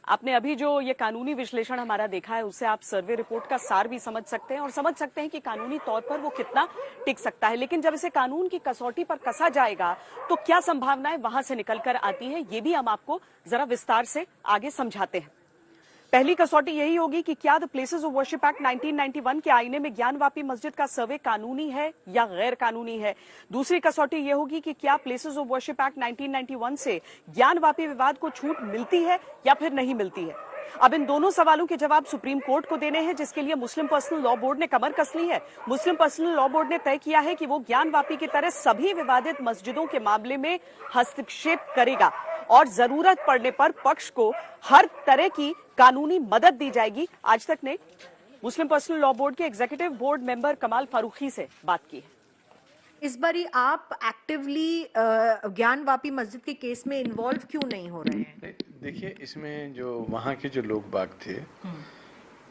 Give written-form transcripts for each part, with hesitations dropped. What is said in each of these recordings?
आपने अभी जो ये कानूनी विश्लेषण हमारा देखा है उससे आप सर्वे रिपोर्ट का सार भी समझ सकते हैं और समझ सकते हैं कि कानूनी तौर पर वो कितना टिक सकता है। लेकिन जब इसे कानून की कसौटी पर कसा जाएगा तो क्या संभावनाएं वहां से निकलकर आती है, ये भी हम आपको जरा विस्तार से आगे समझाते हैं। पहली कसौटी यही होगी कि क्या the places of worship act 1991 के आईने में ज्ञानवापी मस्जिद का सर्वे कानूनी है या गैर कानूनी है। दूसरी कसौटी यह होगी कि क्या प्लेसेस ऑफ वर्शिप एक्ट 1991 से ज्ञानवापी विवाद को छूट मिलती है या फिर नहीं मिलती है। अब इन दोनों सवालों के जवाब सुप्रीम कोर्ट को देने हैं, जिसके लिए मुस्लिम पर्सनल लॉ बोर्ड ने कमर कस ली है। मुस्लिम पर्सनल लॉ बोर्ड ने तय किया है कि वो ज्ञानवापी की तरह सभी विवादित मस्जिदों के मामले में हस्तक्षेप करेगा और जरूरत पड़ने पर पक्ष को हर तरह की कानूनी मदद दी जाएगी। आज तक ने मुस्लिम पर्सनल लॉ बोर्ड के executive board member Kamal Farooqui से बात की है। इस बारी आप एक्टिवली ज्ञानवापी मस्जिद के केस में इन्वॉल्व क्यों नहीं हो रहे हैं? देखिए, इसमें जो वहाँ के जो लोग बाग थे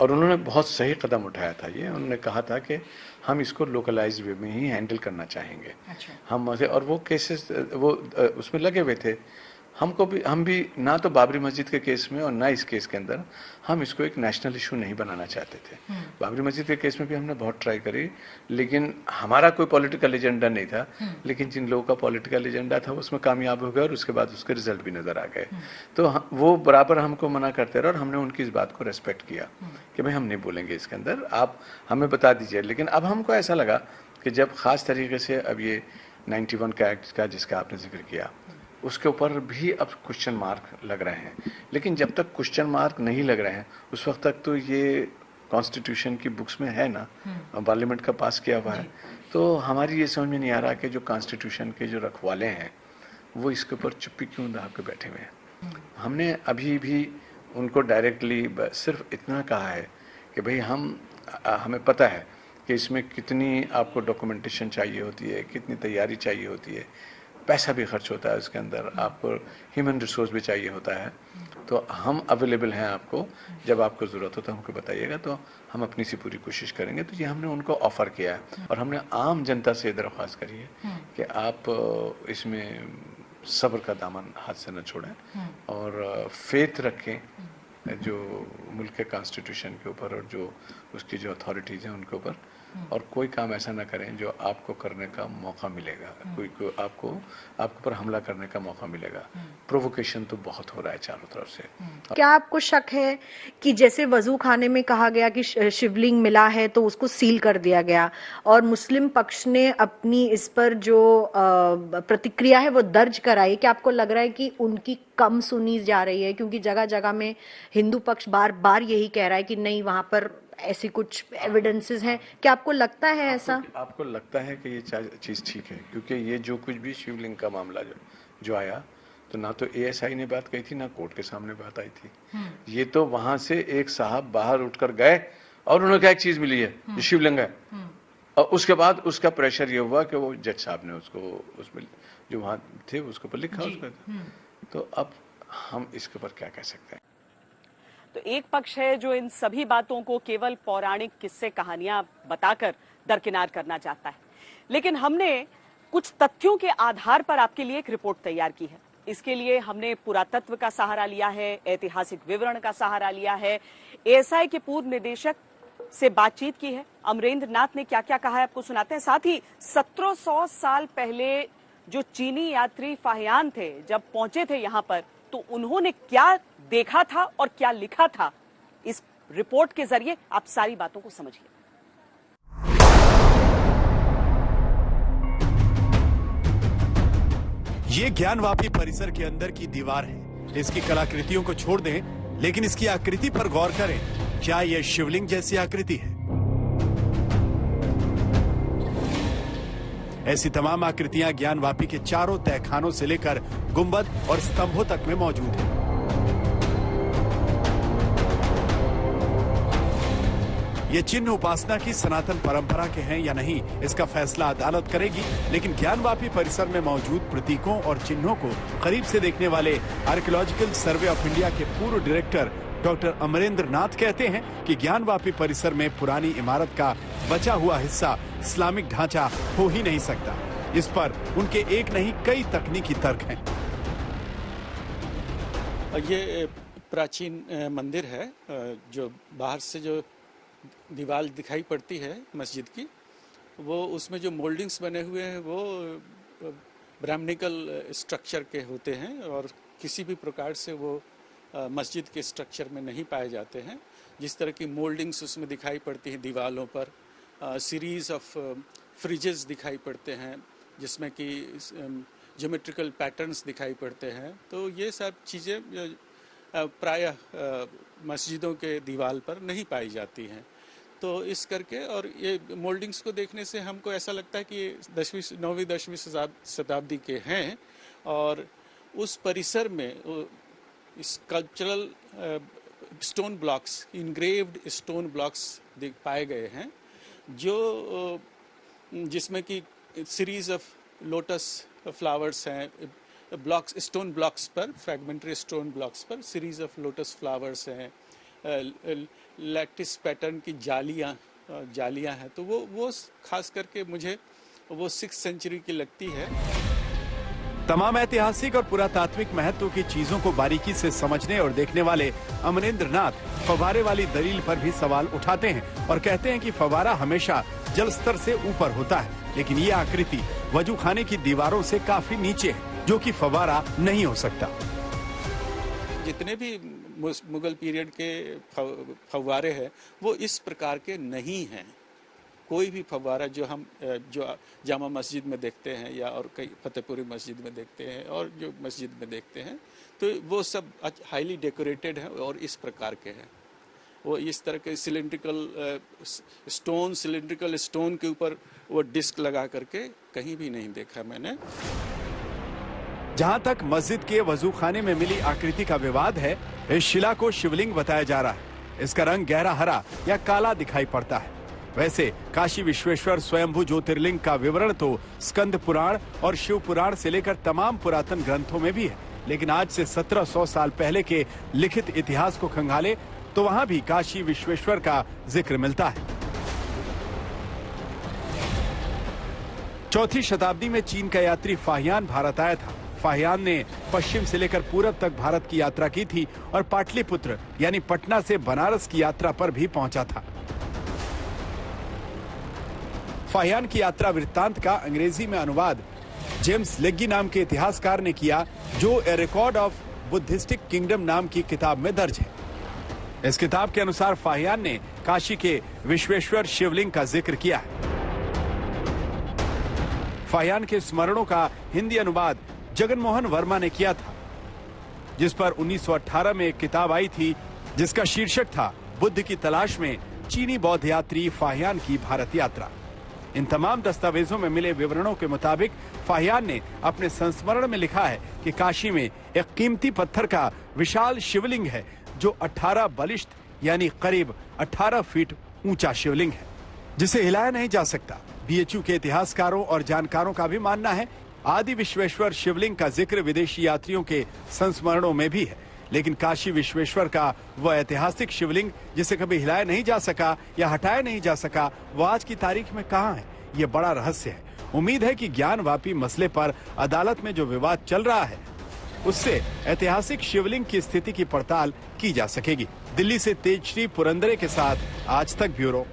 और उन्होंने बहुत सही कदम उठाया था। ये उन्होंने कहा था कि हम इसको लोकलाइज वे में ही हैंडल करना चाहेंगे। अच्छा। हम और वो केसेस वो उसमें लगे हुए थे। हम भी ना तो बाबरी मस्जिद के केस में और ना इस केस के अंदर हम इसको एक नेशनल इशू नहीं बनाना चाहते थे। बाबरी मस्जिद के केस में भी हमने बहुत ट्राई करी, लेकिन हमारा कोई पॉलिटिकल एजेंडा नहीं था। लेकिन जिन लोगों का पॉलिटिकल एजेंडा था उसमें कामयाब हो गए और उसके बाद उसके रिजल्ट भी नजर आ गए। तो वो बराबर हमको मना करते रहे और हमने उनकी इस बात को रेस्पेक्ट किया कि भाई हम नहीं बोलेंगे इसके अंदर, आप हमें बता दीजिए। लेकिन अब हमको ऐसा लगा कि जब खास तरीके से अब ये 91 का एक्ट का जिसका आपने जिक्र किया उसके ऊपर भी अब क्वेश्चन मार्क लग रहे हैं। लेकिन जब तक क्वेश्चन मार्क नहीं लग रहे हैं उस वक्त तक तो ये कॉन्स्टिट्यूशन की बुक्स में है ना, पार्लियामेंट का पास किया हुआ है। तो हमारी ये समझ में नहीं आ रहा कि जो कॉन्स्टिट्यूशन के जो रखवाले हैं वो इसके ऊपर चुप्पी क्यों दाब के बैठे हुए हैं। हमने अभी भी उनको डायरेक्टली सिर्फ इतना कहा है कि भाई हमें पता है कि इसमें कितनी आपको डॉक्यूमेंटेशन चाहिए होती है, कितनी तैयारी चाहिए होती है, पैसा भी खर्च होता है उसके अंदर, आपको ह्यूमन रिसोर्स भी चाहिए होता है। तो हम अवेलेबल हैं आपको, जब आपको ज़रूरत हो तो हमको बताइएगा, तो हम अपनी सी पूरी कोशिश करेंगे। तो ये हमने उनको ऑफ़र किया है और हमने आम जनता से दरख्वास्त करी है कि आप इसमें सब्र का दामन हाथ से न छोड़ें और फेथ रखें जो मुल्क के कॉन्स्टिट्यूशन के ऊपर और जो उसकी जो अथॉरिटीज़ हैं उनके ऊपर, और कोई काम ऐसा ना करें जो आपको करने का मौका मिलेगा, कोई आपको पर हमला करने का मौका मिलेगा। प्रोवोकेशन तो बहुत हो रहा है चारों तरफ से। क्या आपको शक है कि जैसे वजू खाने में कहा गया कि शिवलिंग मिला है तो उसको सील कर दिया गया और मुस्लिम पक्ष ने अपनी इस पर जो प्रतिक्रिया है वो दर्ज कराई, क्या आपको लग रहा है कि उनकी कम सुनी जा रही है? क्योंकि जगह जगह में हिंदू पक्ष बार बार यही कह रहा है कि नहीं, वहां पर ऐसी कुछ एविडेंसेस हैं। क्या आपको लगता है ऐसा? आपको लगता है कि ये चीज़ ठीक है? क्योंकि ये जो कुछ भी शिवलिंग का मामला जो आया, तो ना तो एएसआई ने बात कही थी ना कोर्ट के सामने बात आई थी। ये तो वहां से एक साहब बाहर उठकर गए और उन्होंने कहा एक चीज मिली है, ये शिवलिंग है। और उसके बाद उसका प्रेशर ये हुआ कि वो जज साहब ने उसको उसमें जो वहां थे उसके ऊपर लिखा उसका। तो अब हम इसके ऊपर क्या कह सकते हैं? तो एक पक्ष है जो इन सभी बातों को केवल पौराणिक किस्से कहानियां बताकर दरकिनार करना चाहता है, लेकिन हमने कुछ तथ्यों के आधार पर आपके लिए एक रिपोर्ट तैयार की है। इसके लिए हमने पुरातत्व का सहारा लिया है, ऐतिहासिक विवरण का सहारा लिया है, एएसआई के पूर्व निदेशक से बातचीत की है। अमरेंद्र नाथ ने क्या क्या कहा है आपको सुनाते हैं। साथ ही 1700 साल पहले जो चीनी यात्री फाहियान थे जब पहुंचे थे यहां पर, तो उन्होंने क्या देखा था और क्या लिखा था, इस रिपोर्ट के जरिए आप सारी बातों को समझिए। ये ज्ञानवापी परिसर के अंदर की दीवार है। इसकी कलाकृतियों को छोड़ दें, लेकिन इसकी आकृति पर गौर करें। क्या यह शिवलिंग जैसी आकृति है? ऐसी तमाम आकृतियां ज्ञानवापी के चारों तहखानों से लेकर गुंबद और स्तंभों तक में मौजूद हैं। ये चिन्ह उपासना की सनातन परंपरा के हैं या नहीं, इसका फैसला अदालत करेगी। लेकिन ज्ञानवापी परिसर में मौजूद प्रतीकों और चिन्हों को करीब से देखने वाले आर्कियोलॉजिकल सर्वे ऑफ इंडिया के पूर्व डायरेक्टर डॉक्टर अमरेंद्र नाथ कहते हैं कि ज्ञानवापी परिसर में पुरानी इमारत का बचा हुआ हिस्सा इस्लामिक ढांचा हो ही नहीं सकता। इस पर उनके एक नहीं कई तकनीकी तर्क हैं। ये प्राचीन मंदिर है। जो बाहर से जो दीवार दिखाई पड़ती है मस्जिद की, वो उसमें जो मोल्डिंग्स बने हुए हैं वो ब्राह्मणिकल स्ट्रक्चर के होते हैं और किसी भी प्रकार से वो मस्जिद के स्ट्रक्चर में नहीं पाए जाते हैं। जिस तरह की मोल्डिंग्स उसमें दिखाई पड़ती हैं दीवारों पर, सीरीज ऑफ फ्रिजेस दिखाई पड़ते हैं जिसमें कि ज्योमेट्रिकल पैटर्न्स दिखाई पड़ते हैं, तो ये सब चीज़ें प्रायः मस्जिदों के दीवार पर नहीं पाई जाती हैं। तो इस करके और ये मोल्डिंग्स को देखने से हमको ऐसा लगता है कि 9वीं-10वीं शताब्दी के हैं और उस परिसर में sculptural stone blocks, engraved stone blocks पाए गए हैं जो जिसमें कि सीरीज ऑफ लोटस फ्लावर्स हैं, ब्लॉक्स, स्टोन ब्लॉक्स पर, फ्रैगमेंटरी स्टोन ब्लॉक्स पर सीरीज ऑफ लोटस फ्लावर्स हैं, लैटिस पैटर्न की जालियां हैं। तो वो खास करके मुझे वो 6th सेंचुरी की लगती है। तमाम ऐतिहासिक और पुरातात्विक महत्व की चीजों को बारीकी से समझने और देखने वाले अमरेंद्र नाथ फव्वारे वाली दलील पर भी सवाल उठाते हैं और कहते हैं कि फव्वारा हमेशा जल स्तर से ऊपर होता है, लेकिन ये आकृति वजू खाने की दीवारों से काफी नीचे है, जो कि फव्वारा नहीं हो सकता। जितने भी मुगल पीरियड के फव्वारे हैं वो इस प्रकार के नहीं हैं। कोई भी फव्वारा जो हम जो जामा मस्जिद में देखते हैं या और कई फतेहपुरी मस्जिद में देखते हैं और जो मस्जिद में देखते हैं, तो वो सब हाईली डेकोरेटेड हैं और इस प्रकार के हैं। वो इस तरह के सिलेंड्रिकल स्टोन के ऊपर वो डिस्क लगा करके कहीं भी नहीं देखा मैंने। जहां तक मस्जिद के वजू खाने में मिली आकृति का विवाद है, इस शिला को शिवलिंग बताया जा रहा है। इसका रंग गहरा हरा या काला दिखाई पड़ता है। वैसे काशी विश्वेश्वर स्वयंभू ज्योतिर्लिंग का विवरण तो स्कंद पुराण और शिव पुराण से लेकर तमाम पुरातन ग्रंथों में भी है, लेकिन आज से 1700 साल पहले के लिखित इतिहास को खंगाले तो वहां भी काशी विश्वेश्वर का जिक्र मिलता है। 4वीं शताब्दी में चीन का यात्री फाहियान भारत आया था। फाहियान ने पश्चिम से लेकर पूरब तक भारत की यात्रा की थी और पाटलिपुत्र यानी पटना से बनारस की यात्रा पर भी पहुंचा था। फाहियान की यात्रा वृत्तांत का अंग्रेजी में अनुवाद जेम्स लेग्गी नाम के इतिहासकार ने किया, जो ए रिकॉर्ड ऑफ बुद्धिस्टिक किंगडम नाम की किताब में दर्ज है। इस किताब के अनुसार फाहियान ने काशी के विश्वेश्वर शिवलिंग का जिक्र किया है। फाहियान के स्मरणों का हिंदी अनुवाद जगन मोहन वर्मा ने किया था, जिस पर 1918 में एक किताब आई थी जिसका शीर्षक था बुद्ध की तलाश में चीनी बौद्ध यात्री फाहियान की भारत यात्रा। इन तमाम दस्तावेजों में मिले विवरणों के मुताबिक फाहियान ने अपने संस्मरण में लिखा है कि काशी में एक कीमती पत्थर का विशाल शिवलिंग है जो 18 बलिष्ठ यानी करीब 18 फीट ऊंचा शिवलिंग है, जिसे हिलाया नहीं जा सकता। बीएचयू के इतिहासकारों और जानकारों का भी मानना है आदि विश्वेश्वर शिवलिंग का जिक्र विदेशी यात्रियों के संस्मरणों में भी है, लेकिन काशी विश्वेश्वर का वह ऐतिहासिक शिवलिंग जिसे कभी हिलाया नहीं जा सका या हटाया नहीं जा सका, वो आज की तारीख में कहाँ है, ये बड़ा रहस्य है। उम्मीद है कि ज्ञानवापी मसले पर अदालत में जो विवाद चल रहा है उससे ऐतिहासिक शिवलिंग की स्थिति की पड़ताल की जा सकेगी। दिल्ली से तेजश्री पुरंदरे के साथ आज तक ब्यूरो।